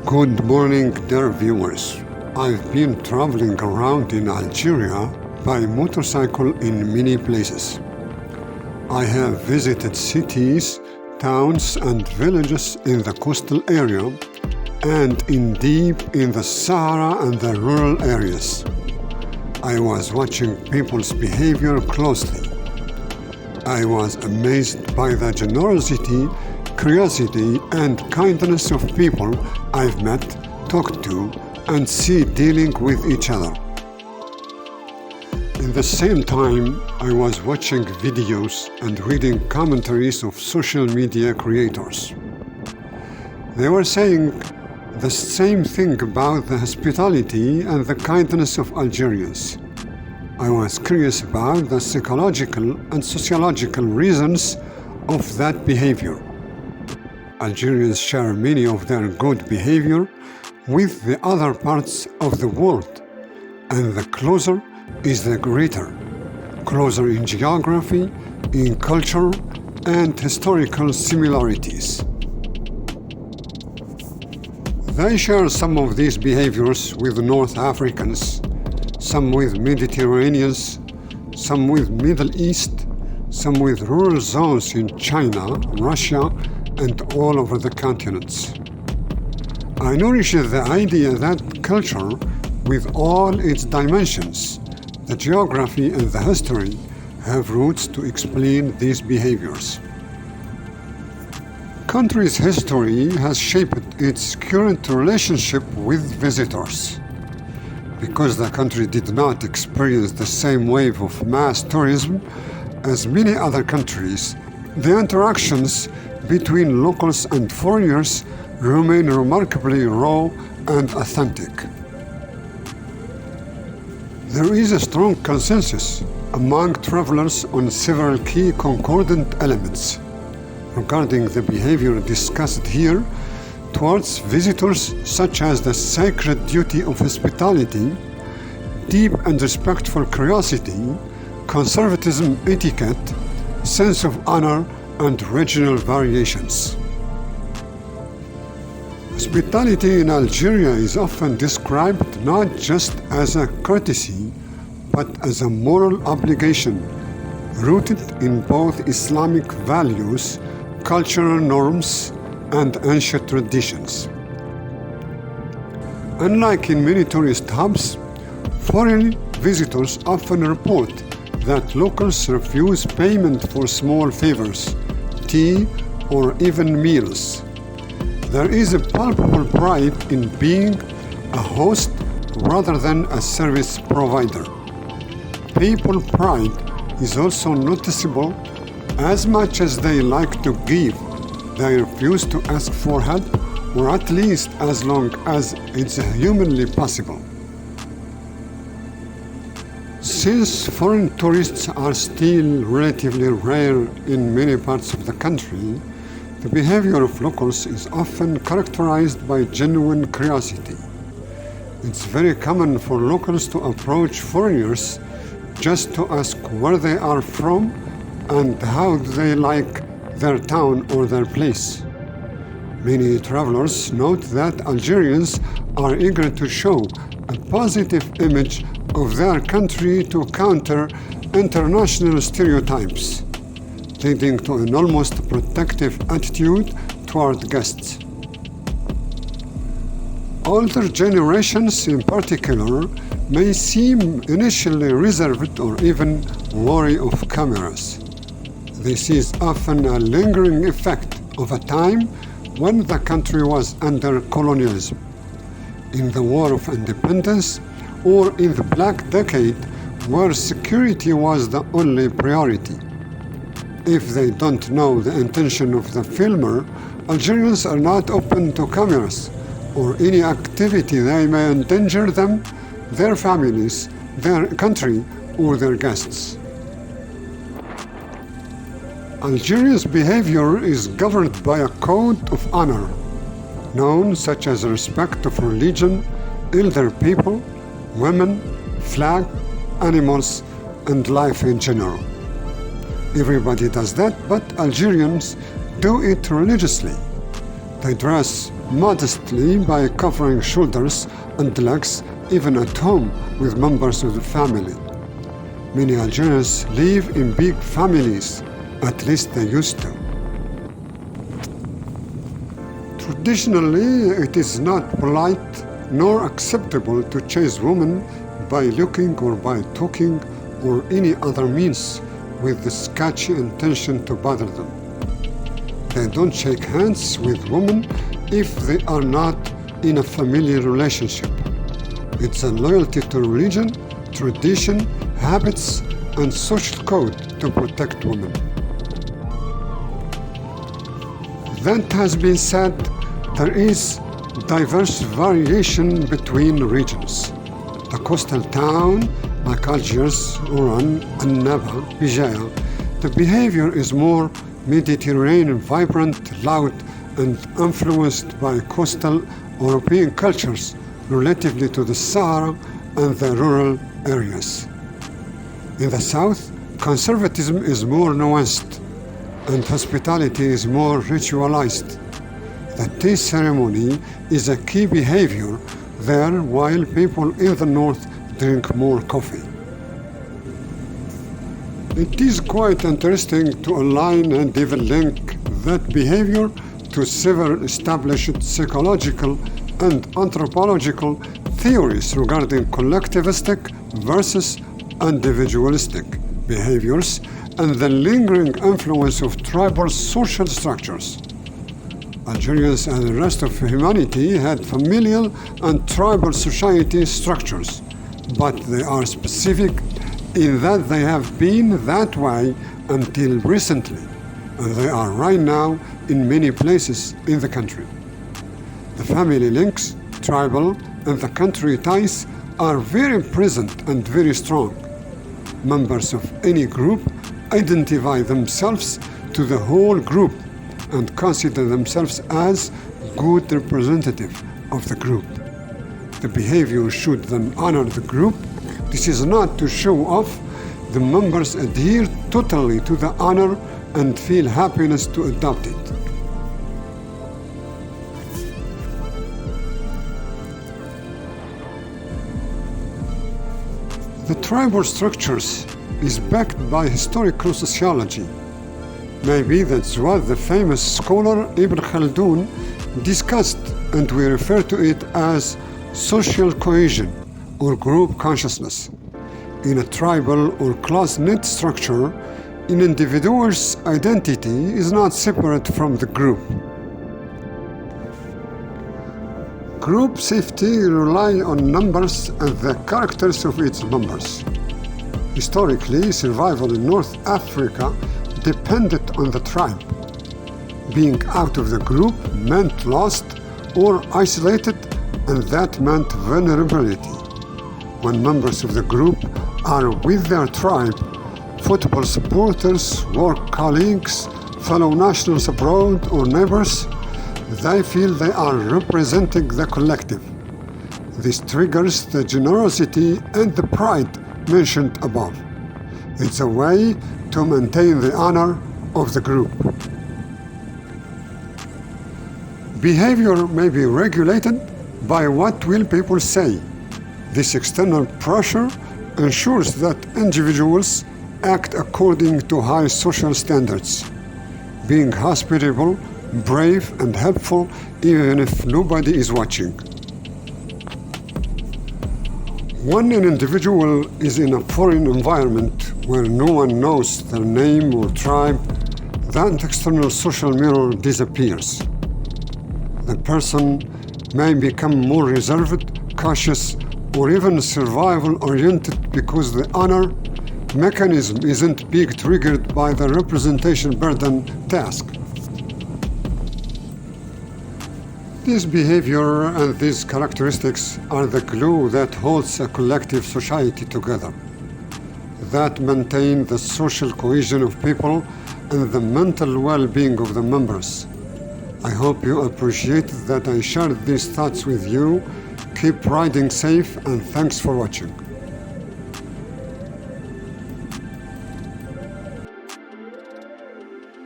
Good morning, dear viewers. I've been traveling around in Algeria by motorcycle in many places. I have visited cities, towns and villages in the coastal area and deep in the Sahara and the rural areas. I was watching people's behavior closely. I was amazed by the generosity, curiosity and kindness of people I've met, talked to, and see dealing with each other. In the same time, I was watching videos and reading commentaries of social media creators. They were saying the same thing about the hospitality and the kindness of Algerians. I was curious about the psychological and sociological reasons of that behavior. Algerians share many of their good behavior with the other parts of the world, and the closer is the greater, closer in geography, in culture, and historical similarities. They share some of these behaviors with North Africans, some with Mediterraneans, some with Middle East, some with rural zones in China, Russia, and all over the continents. I nourish the idea that culture, with all its dimensions, the geography and the history, have roots to explain these behaviors. Country's history has shaped its current relationship with visitors. Because the country did not experience the same wave of mass tourism as many other countries, the interactions between locals and foreigners remain remarkably raw and authentic. There is a strong consensus among travelers on several key concordant elements regarding the behavior discussed here towards visitors, such as the sacred duty of hospitality, deep and respectful curiosity, conservatism etiquette, sense of honor, and regional variations. Hospitality in Algeria is often described not just as a courtesy, but as a moral obligation rooted in both Islamic values, cultural norms, and ancient traditions. Unlike in many tourist hubs, foreign visitors often report that locals refuse payment for small favors, tea, or even meals. There is a palpable pride in being a host rather than a service provider. People pride is also noticeable. As much as they like to give, they refuse to ask for help, or at least as long as it's humanly possible. Since foreign tourists are still relatively rare in many parts of the country, the behavior of locals is often characterized by genuine curiosity. It's very common for locals to approach foreigners just to ask where they are from and how they like their town or their place. Many travelers note that Algerians are eager to show a positive image of their country to counter international stereotypes, leading to an almost protective attitude toward guests. Older generations in particular may seem initially reserved or even wary of cameras. This is often a lingering effect of a time when the country was under colonialism, in the War of Independence, or in the Black Decade, where security was the only priority. If they don't know the intention of the filmer, Algerians are not open to cameras or any activity that may endanger them, their families, their country, or their guests. Algeria's behavior is governed by a code of honor, known such as respect of religion, elder people, women, flag, animals, and life in general. Everybody does that, but Algerians do it religiously. They dress modestly by covering shoulders and legs, even at home with members of the family. Many Algerians live in big families, at least they used to. Traditionally, it is not polite nor acceptable to chase women by looking or by talking or any other means with the sketchy intention to bother them. They don't shake hands with women if they are not in a familiar relationship. It's a loyalty to religion, tradition, habits, and social code to protect women. That has been said, there is diverse variation between regions. A coastal town like Algiers, Oran, Annaba, Bijaya, the behavior is more Mediterranean, vibrant, loud, and influenced by coastal European cultures relatively to the Sahara and the rural areas. In the south, conservatism is more nuanced and hospitality is more ritualized. The tea ceremony is a key behavior there, while people in the north drink more coffee. It is quite interesting to align and even link that behavior to several established psychological and anthropological theories regarding collectivistic versus individualistic behaviors and the lingering influence of tribal social structures. Algerians and the rest of humanity had familial and tribal society structures, but they are specific in that they have been that way until recently, and they are right now in many places in the country. The family links, tribal, and the country ties are very present and very strong. Members of any group identify themselves to the whole group and consider themselves as good representative of the group. The behavior should then honor the group. This is not to show off. The members adhere totally to the honor and feel happiness to adopt it. The tribal structures is backed by historical sociology. Maybe that's what the famous scholar Ibn Khaldun discussed, and we refer to it as social cohesion or group consciousness. In a tribal or close-knit structure, an individual's identity is not separate from the group. Group safety relies on numbers and the characters of its members. Historically, survival in North Africa depended on the tribe. Being out of the group meant lost or isolated, and that meant vulnerability. When members of the group are with their tribe, football supporters, work colleagues, fellow nationals abroad, or neighbors, they feel they are representing the collective. This triggers the generosity and the pride mentioned above. It's a way to maintain the honor of the group. Behavior may be regulated by what will people say. This external pressure ensures that individuals act according to high social standards, being hospitable, brave, and helpful even if nobody is watching. When an individual is in a foreign environment where no one knows their name or tribe, that external social mirror disappears. The person may become more reserved, cautious, or even survival-oriented because the honor mechanism isn't being triggered by the representation burden task. This behavior and these characteristics are the glue that holds a collective society together, that maintain the social cohesion of people and the mental well-being of the members. I hope you appreciate that I shared these thoughts with you. Keep riding safe, and thanks for watching.